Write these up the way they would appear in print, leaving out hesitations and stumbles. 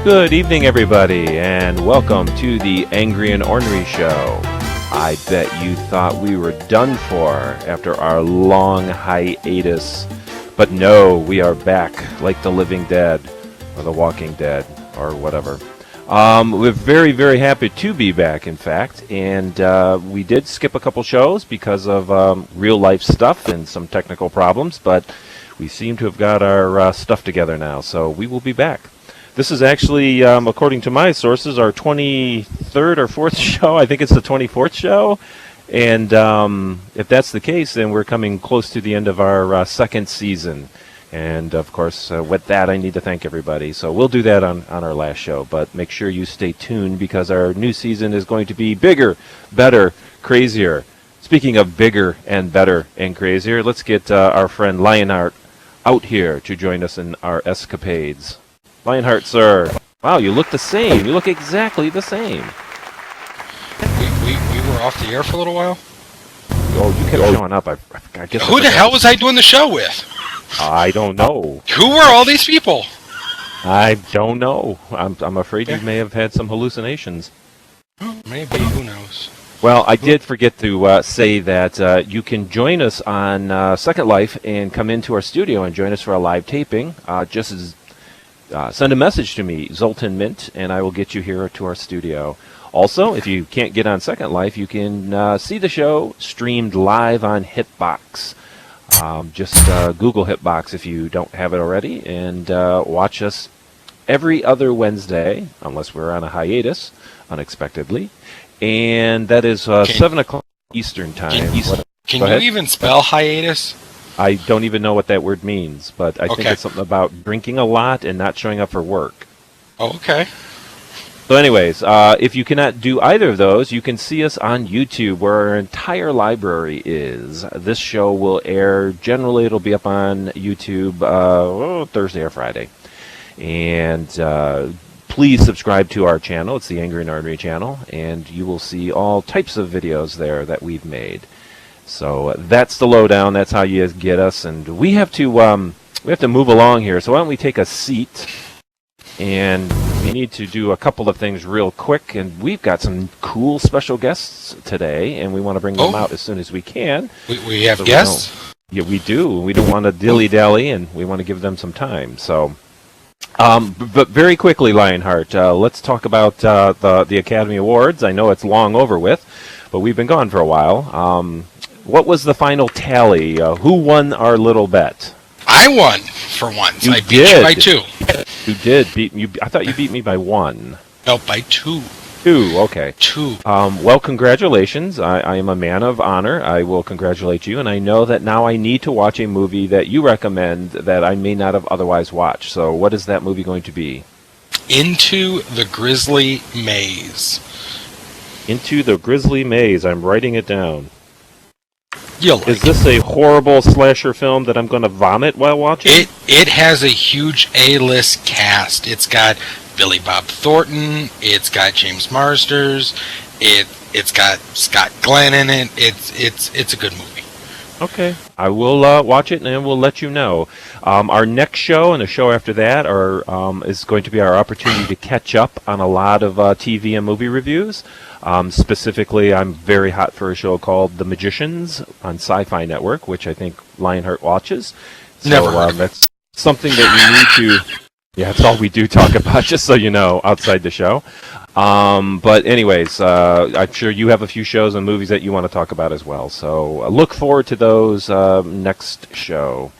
Good evening, everybody, and welcome to the Angry and Ornery Show. I bet you thought we were done for after our long hiatus, but no, we are back like the living dead, or the walking dead, or whatever. We're very, very happy to be back, in fact, and we did skip a couple shows because of real-life stuff and some technical problems, but we seem to have got our stuff together now, so we will be back. This is actually, according to my sources, our 23rd or 4th show. I think it's the 24th show. And if that's the case, then we're coming close to the end of our second season. And, of course, with that, I need to thank everybody. So we'll do that on our last show. But make sure you stay tuned because our new season is going to be bigger, better, crazier. Speaking of bigger and better and crazier, let's get our friend Lionheart out here to join us in our escapades. Lionheart, sir. Wow, you look the same. You look exactly the same. We were off the air for a little while? Oh, you kept showing up. I guess. Who the hell was I doing the show with? I don't know. Who were all these people? I don't know. I'm afraid you may have had some hallucinations. Maybe. Who knows? Well, I did forget to say that you can join us on Second Life and come into our studio and join us for a live taping. Just as send a message to me, Zoltan Mint, and I will get you here to our studio. Also, if you can't get on Second Life, you can see the show streamed live on Hitbox. Just Google Hitbox if you don't have it already, and watch us every other Wednesday, unless we're on a hiatus, unexpectedly. And that is 7 o'clock Eastern Time. Can you even spell hiatus? I don't even know what that word means, but I think it's something about drinking a lot and not showing up for work. Oh, okay. So anyways, if you cannot do either of those, you can see us on YouTube, where our entire library is. This show will air, generally it'll be up on YouTube Thursday or Friday. And please subscribe to our channel. It's the Angry and Ornery channel, and you will see all types of videos there that we've made. So that's the lowdown. That's how you get us, and we have to move along here. So why don't we take a seat? And we need to do a couple of things real quick. And we've got some cool special guests today, and we want to bring them out as soon as we can. We have guests? Yeah, we do. We don't want to dilly-dally, and we want to give them some time. So, but very quickly, Lionheart, let's talk about the Academy Awards. I know it's long over with, but we've been gone for a while. What was the final tally? Who won our little bet? I won for once. You I beat did. you by 2. You did beat me. I thought you beat me by 1. No, by 2. 2, okay. 2. Well, congratulations. I am a man of honor. I will congratulate you, and I know that now I need to watch a movie that you recommend that I may not have otherwise watched. So what is that movie going to be? Into the Grizzly Maze. Into the Grizzly Maze. I'm writing it down. Is this a horrible slasher film that I'm going to vomit while watching? It has a huge A-list cast. It's got Billy Bob Thornton. It's got James Marsters. It's got Scott Glenn in it. It's a good movie. Okay, I will watch it and we'll let you know. Our next show and the show after that is going to be our opportunity to catch up on a lot of TV and movie reviews. Specifically, I'm very hot for a show called The Magicians on Sci-Fi Network, which I think Lionheart watches. So, Never. That's something that you need to... Yeah, that's all we do talk about, just so you know, outside the show. But anyways, I'm sure you have a few shows and movies that you want to talk about as well. So look forward to those next show.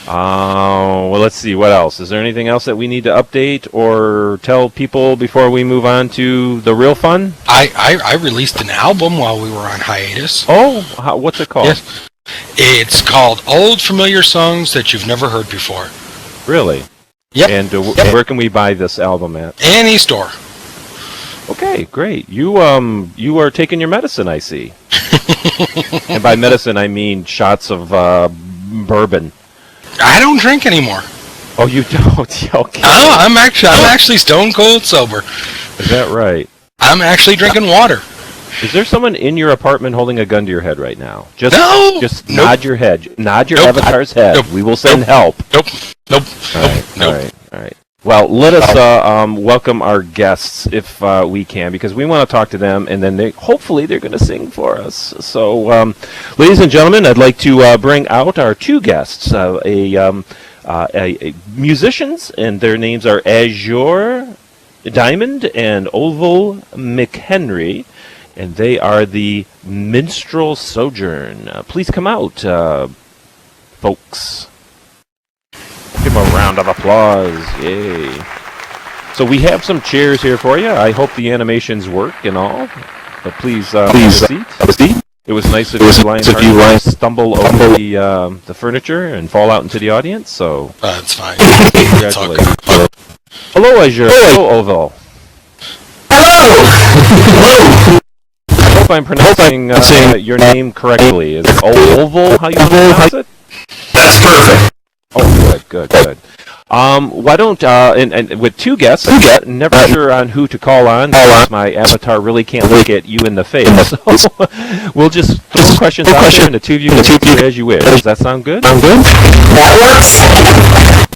Well, let's see. What else? Is there anything else that we need to update or tell people before we move on to the real fun? I released an album while we were on hiatus. Oh, what's it called? Yes. It's called Old Familiar Songs That You've Never Heard Before. Really? Yep. And where can we buy this album at? Any store. Okay, great. You are taking your medicine, I see. And by medicine, I mean shots of bourbon. I don't drink anymore. Oh, you don't? Okay. Oh, I'm actually stone cold sober. Is that right? I'm actually drinking water. Is there someone in your apartment holding a gun to your head right now? Just nope. Nod your head. Nod your avatar's head. Nope. We will send help. Nope. All right. Well, let us welcome our guests if we can, because we want to talk to them, and then hopefully they're going to sing for us. So, ladies and gentlemen, I'd like to bring out our two guests, musicians, and their names are Azure Diamond and Oval McHenry, and they are the Minstrel Sojourn. Please come out, folks. Give them a round of applause. Yay. So we have some chairs here for you. I hope the animations work and all. But please have a seat. It was nice of you to stumble over the furniture and fall out into the audience. So it's fine. Congratulations. Hello, Azure. Hello, Oval. Hello. I hope I'm pronouncing your name correctly. Is it Oval? How you pronounce it? That's perfect. Oh, good. Why don't, and with two guests, never sure on who to call on, because my avatar really can't look at you in the face. So we'll just throw questions out there, and the two of you can answer as you wish. Does that sound good? That works.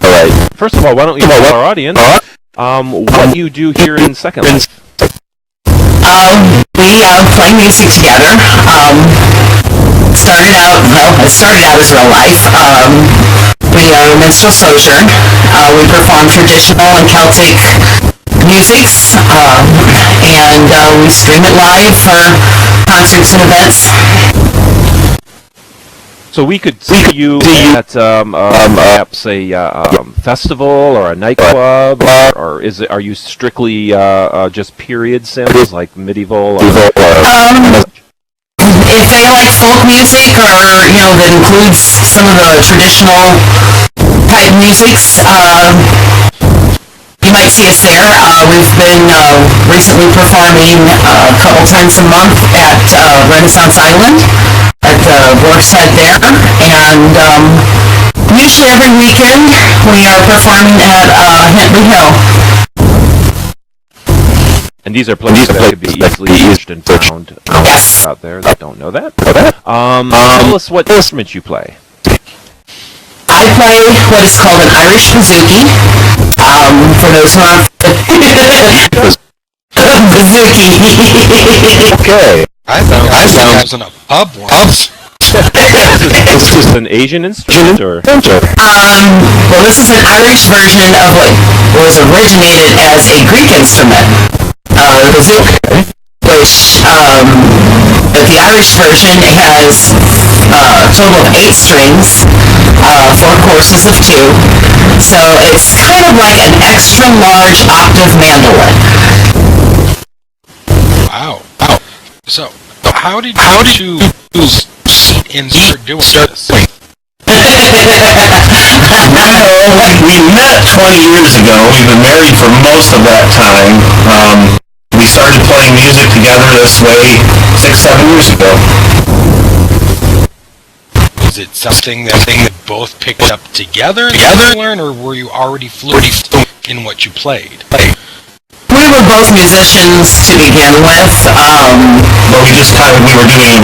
All right. First of all, why don't you tell our audience what you do here in Second Life? We play music together. It started out as real life. We are Minstrel Sojourn. We perform traditional and Celtic musics, and we stream it live for concerts and events. So we could see you at perhaps a festival or a nightclub, or are you strictly just period sims like medieval? If they like folk music, or that includes some of the traditional type musics, you might see us there. We've been recently performing a couple times a month at Renaissance Island at the Works Head there, and usually every weekend we are performing at Hentley Hill. And these are places that could be easily searched and found out there that don't know that. Tell us what instrument you play. I play what is called an Irish bouzouki. For those who aren't bouzouki. Okay. I was in a pub once. Is this an Asian instrument, or? Well, this is an Irish version of what was originated as a Greek instrument. The bouzouki, which the Irish version has a total of 8 strings, 4 courses of 2, so it's kind of like an extra large octave mandolin. Wow. So, how did you choose and start doing this? Well, we met 20 years ago. We've been married for most of that time. We started playing music together this way 6-7 years ago. Was it something that they both picked up together to learn, or were you already fluent in what you played? we were both musicians to begin with. But we were doing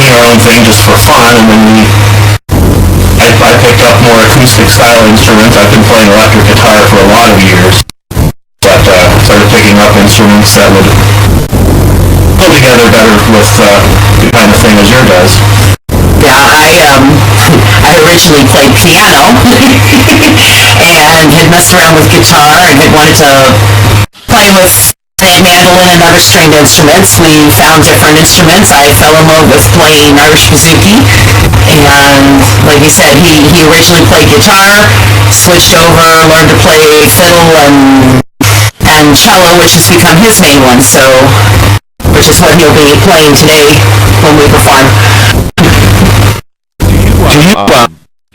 our own thing just for fun, and then I picked up more acoustic style instruments. I've been playing electric guitar for a lot of years, but started picking up instruments that would go together better with the kind of thing as yours does. Yeah, I originally played piano and had messed around with guitar and had wanted to play with mandolin and other stringed instruments. We found different instruments. I fell in love with playing Irish bouzouki, and like you said, he originally played guitar, switched over, learned to play fiddle and cello, which has become his main one, which is what he'll be playing today when we perform.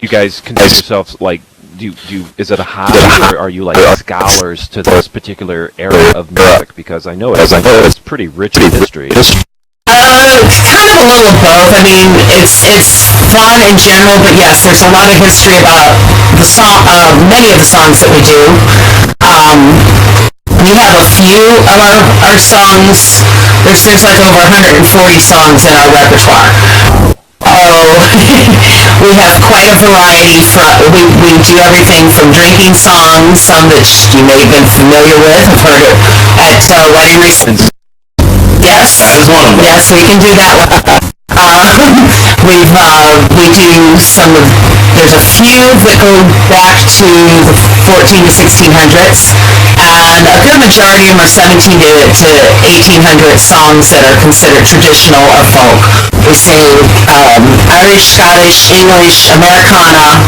You guys consider yourselves like, is it a hobby, or are you like scholars to this particular era of music? Because I know it's pretty rich in history. Kind of a little of both. I mean, it's fun in general, but yes, there's a lot of history about the song, many of the songs that we do. We have a few of our songs. There's like over 140 songs in our repertoire. we have quite a variety. We do everything from drinking songs, some that you may have been familiar with, have heard it at wedding receptions. Yes, That is one of them. yes, we can do that one. We do some of, there's a few that go back to the 14 to 1600s, and a good majority of them are 17 to 1800 songs that are considered traditional or folk. We sing Irish, Scottish, English, Americana,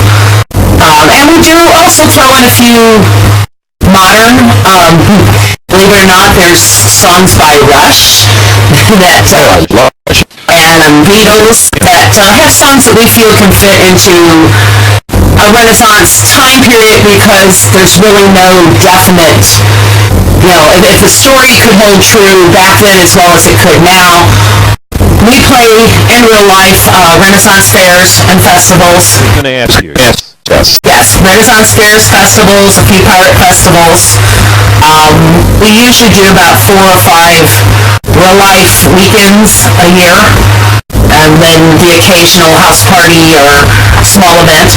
and we do also throw in a few modern. Believe it or not, there's songs by Rush that and Beatles that have songs that we feel can fit into a Renaissance time period, because there's really no definite, if the story could hold true back then as well as it could now. We play in real life Renaissance fairs and festivals. I'm going to ask you. Yes, Renaissance fairs, festivals, a few pirate festivals. We usually do about 4 or 5 real-life weekends a year, and then the occasional house party or small event.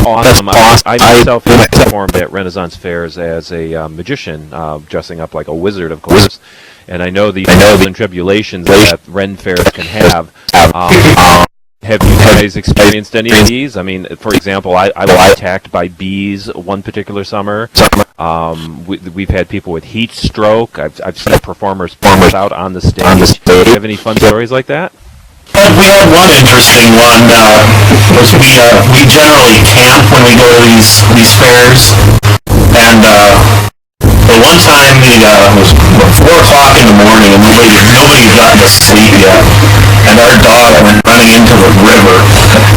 Awesome. I myself have performed at Renaissance fairs as a magician, dressing up like a wizard, of course. And I know the trials and tribulations that Ren fairs can have. Have you guys experienced any of these? I mean, for example, I was attacked by bees one particular summer. We've had people with heat stroke. I've seen performers pass out on the stage. Do you have any fun stories like that? We had one interesting one. Was we generally camp when we go to these fairs, and the one time it was 4 o'clock in the morning, and nobody had gotten to sleep yet, and our dog went running into the river.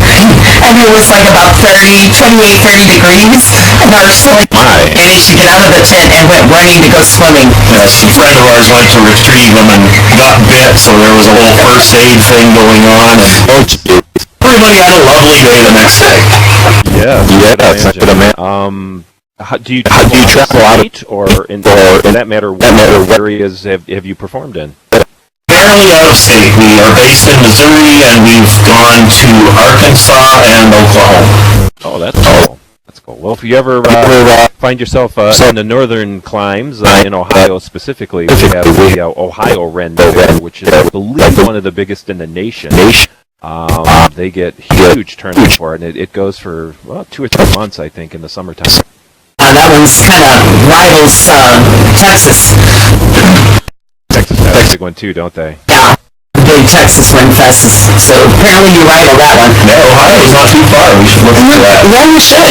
And it was like about 30 degrees, and our swimming managed to get out of the tent and went running to go swimming. Yes, a friend of ours went to retrieve him and got bit, so there was a whole first aid thing going on. And everybody had a lovely day the next day. Yeah, do you travel out, or in that matter, what areas have you performed in? Fairly out of state. We are based in Missouri, and we've gone to Arkansas and Oklahoma. Oh, that's cool. That's cool. Well, if you ever find yourself in the northern climes, in Ohio specifically, we have the Ohio Ren Fair, which is, I believe, one of the biggest in the nation. They get huge turnout for it, and it goes for 2 or 3 months, I think, in the summertime. That one's kind of rivals Texas. Texas has a big one too, don't they? Yeah, big Texas Ren Fest. So apparently you rival that one. Yeah, Ohio's not too far. We should look into that. Yeah, we should.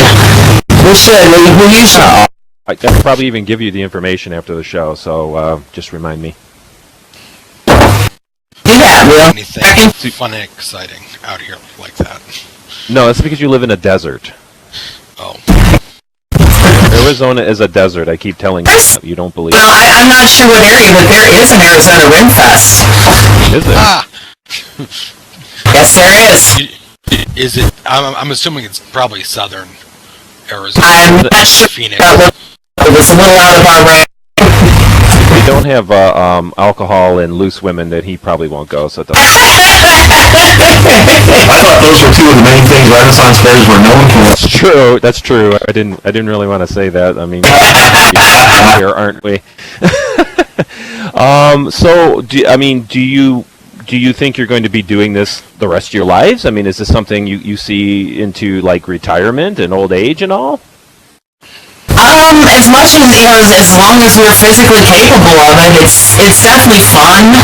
We usually. I can probably even give you the information after the show, so just remind me. Do that, Will. Anything fun and exciting out here like that? No, that's because you live in a desert. Oh. Arizona is a desert. I keep telling you that. You don't believe it. Well, I'm not sure what area, but there is an Arizona Ren Fest. Is there? Yes, there is. Is it? I'm assuming it's probably southern Arizona. I'm not sure. Phoenix. It was a little out of our range. We don't have alcohol and loose women, that he probably won't go. So it doesn't. I thought those were 2 of the main things Renaissance fairs were known for. That's true. That's true. I didn't really want to say that. I mean, here, aren't we? So, do you think you're going to be doing this the rest of your lives? I mean, is this something you see into like retirement and old age and all? As much as as long as we're physically capable of it, it's definitely fun.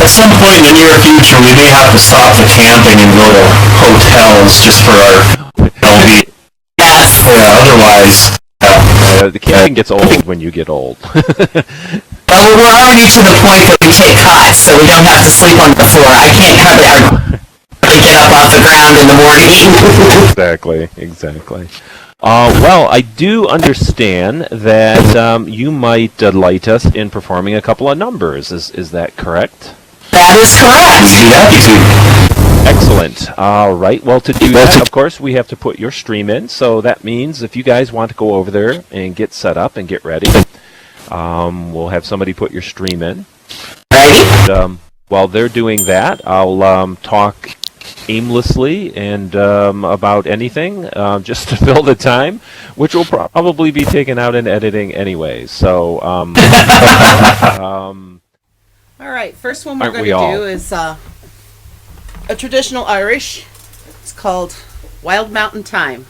At some point in the near future, we may have to stop the camping and go to hotels just for our well-being. Yes. Yeah, otherwise... the camping gets old when you get old. Well, we're already to the point that we take cots, so we don't have to sleep on the floor. I can't hardly get up off the ground in the morning. Exactly. Well, I do understand that you might delight us in performing a couple of numbers. Is that correct? That is correct. We'd be happy to. Excellent. All right. Well, to do that, of course, we have to put your stream in. So that means if you guys want to go over there and get set up and get ready, we'll have somebody put your stream in. Ready? And, while they're doing that, I'll talk aimlessly and about anything just to fill the time, which will probably be taken out in editing anyway. So, All right, first one we're Aren't going we to all? do is a traditional Irish. It's called Wild Mountain Thyme.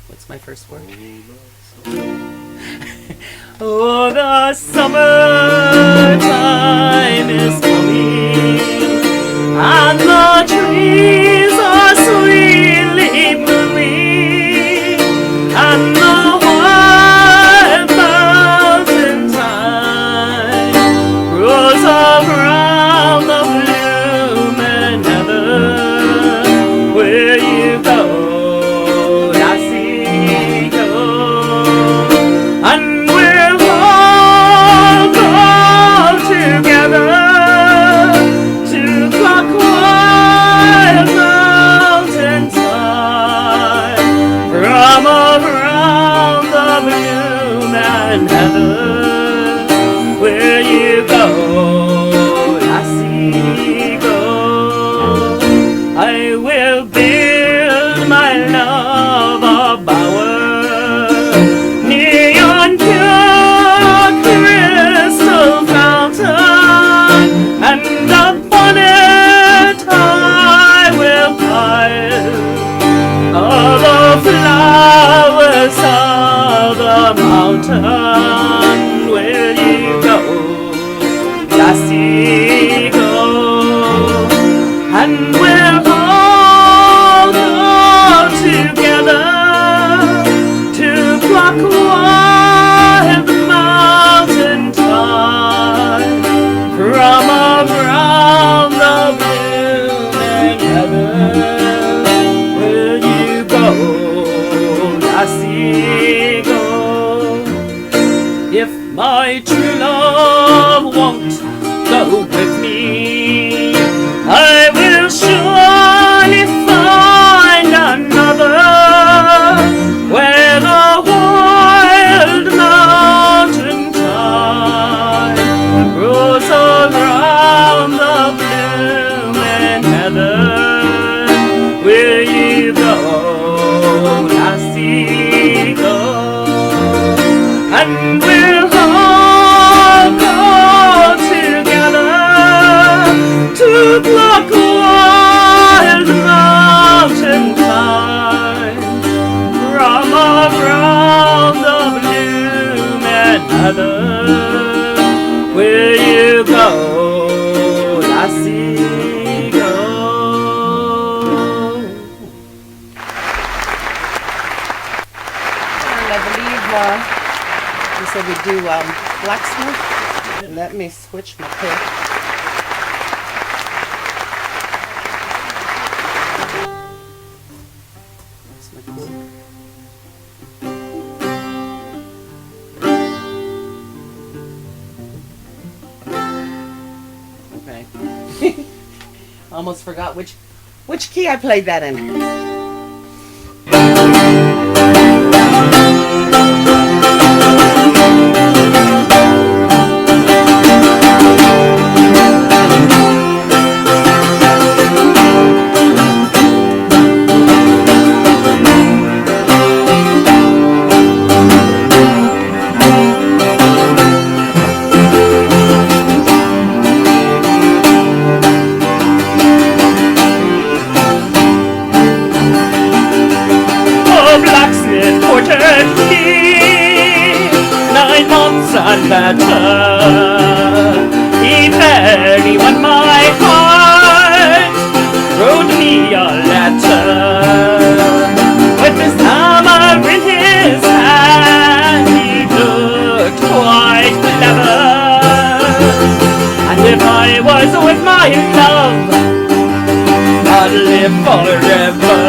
What's my first word? Oh, the summertime is coming, and the trees are sweetly blooming, and the wild mountain thyme grows around the blooming heather. Where you go, lassie, go, and together to pluck wild mountain thyme from around the blooming heather. Where you go, lassie, go, I will build my love a bower near yon pure crystal fountain, and upon it I will pile all the flowers of the mountain. Where you go, lassie, go, and we'll all go together to pluck wild mountain thyme from around the blooming heather. Where you go, lassie, go. If my true love won't go with me, I will surely find another where the wild mountain thyme grows around the blooming heather. Where you go, lassie, go, and we'll all go together to pluck wild mountain thyme from around the blooming heather. Where you go, lassie, go. And I believe you said we do blacksmith. Let me switch my pick. That's my cool. Okay. Almost forgot which key I played that in. And better, he fairly won my heart, wrote me a letter, with his hammer in his hand, he looked quite clever, and if I was with my love, I'd live forever.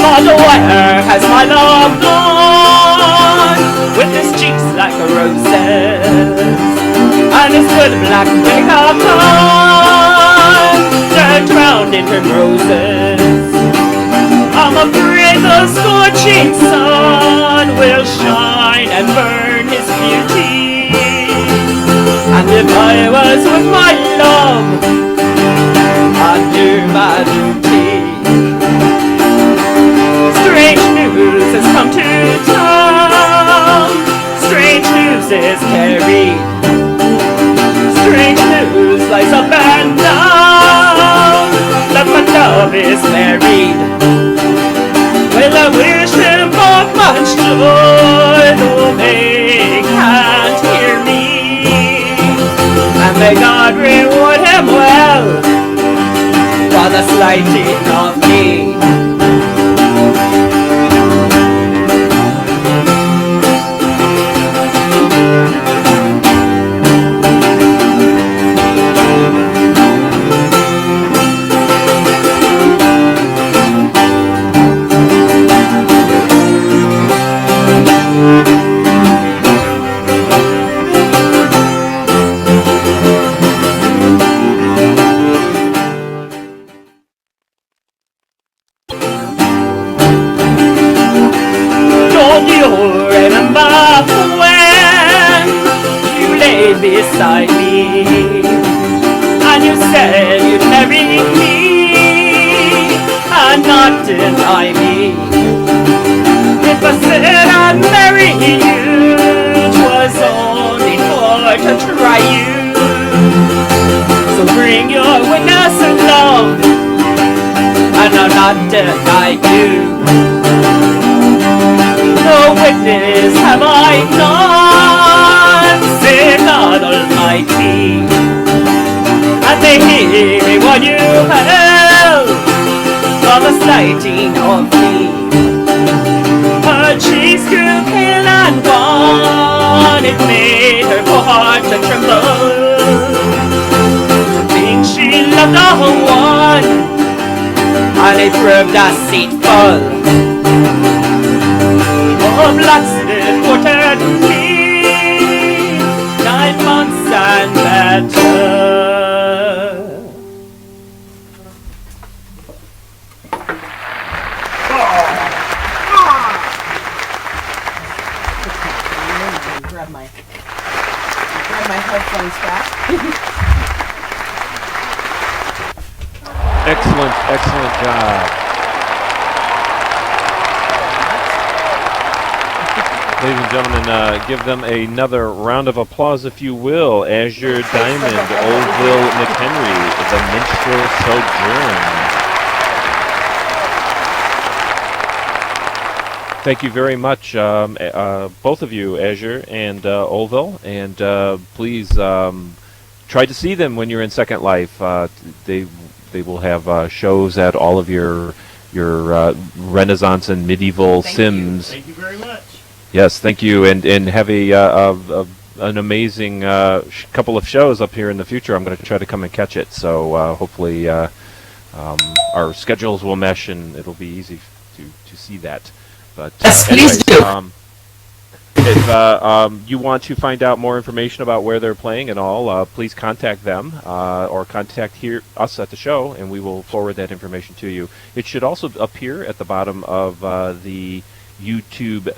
But where has my love gone, with his cheeks like roses, and his good black makeup on, turned round in primroses? I'm afraid the scorching sun will shine and burn his beauty. And if I was with my love, I'd do my duty. Strange news has come to town. Strange news is carried. Strange news lies up and down that my love is married. Well, I wish him both much joy, though they can't hear me. And may God reward him well for the slighting of me. Beside me, and you said you'd marry me and not deny me. If I said I'd marry you, 'twas only for to try you. So bring your witness of love, and I'll not deny you. No witness have I none, say God Almighty, and they hear me what you held for the slighting of me. Her cheeks grew pale and wan, it made her heart to tremble. To think she loved a one, and it proved a deceitful. Of lasted quartered me 9 months and better. Grab my headphones back. Excellent job. Ladies and gentlemen, give them another round of applause, if you will. Azure Diamond, Oldville McHenry, the Minstrel Sojourn. Thank you very much, both of you, Azure and Oldville, and please try to see them when you're in Second Life. They will have shows at all of your Renaissance and medieval sims. Thank you very much. Yes, thank you, and have an amazing couple of shows up here in the future. I'm going to try to come and catch it, so hopefully our schedules will mesh and it'll be easy to see that. But Yes, anyways, please do. If you want to find out more information about where they're playing and all, please contact them or contact us at the show, and we will forward that information to you. It should also appear at the bottom of the YouTube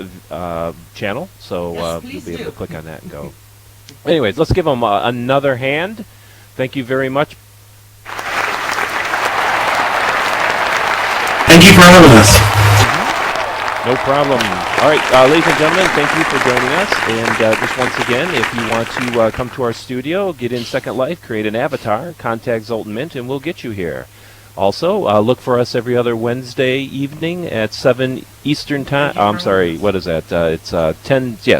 channel, so you'll be able to click on that and go. Anyways, let's give them another hand. Thank you very much. Thank you for having us. No problem. All right, ladies and gentlemen, thank you for joining us. And just once again, if you want to come to our studio, get in Second Life, create an avatar, contact Zoltan Mint, and we'll get you here. Also, look for us every other Wednesday evening at 7 Eastern Time. I'm sorry, what is that? It's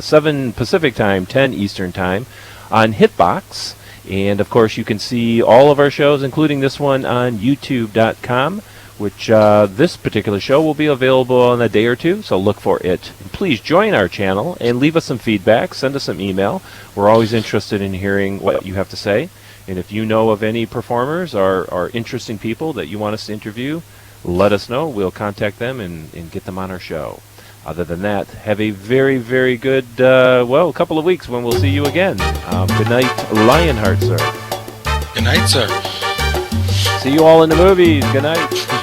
7 Pacific Time, 10 Eastern Time on Hitbox. And, of course, you can see all of our shows, including this one, on YouTube.com, which this particular show will be available in a day or two, so look for it. And please join our channel and leave us some feedback. Send us some email. We're always interested in hearing what you have to say. And if you know of any performers or interesting people that you want us to interview, let us know. We'll contact them and get them on our show. Other than that, have a very, very good, couple of weeks when we'll see you again. Good night, Lionheart, sir. Good night, sir. See you all in the movies. Good night.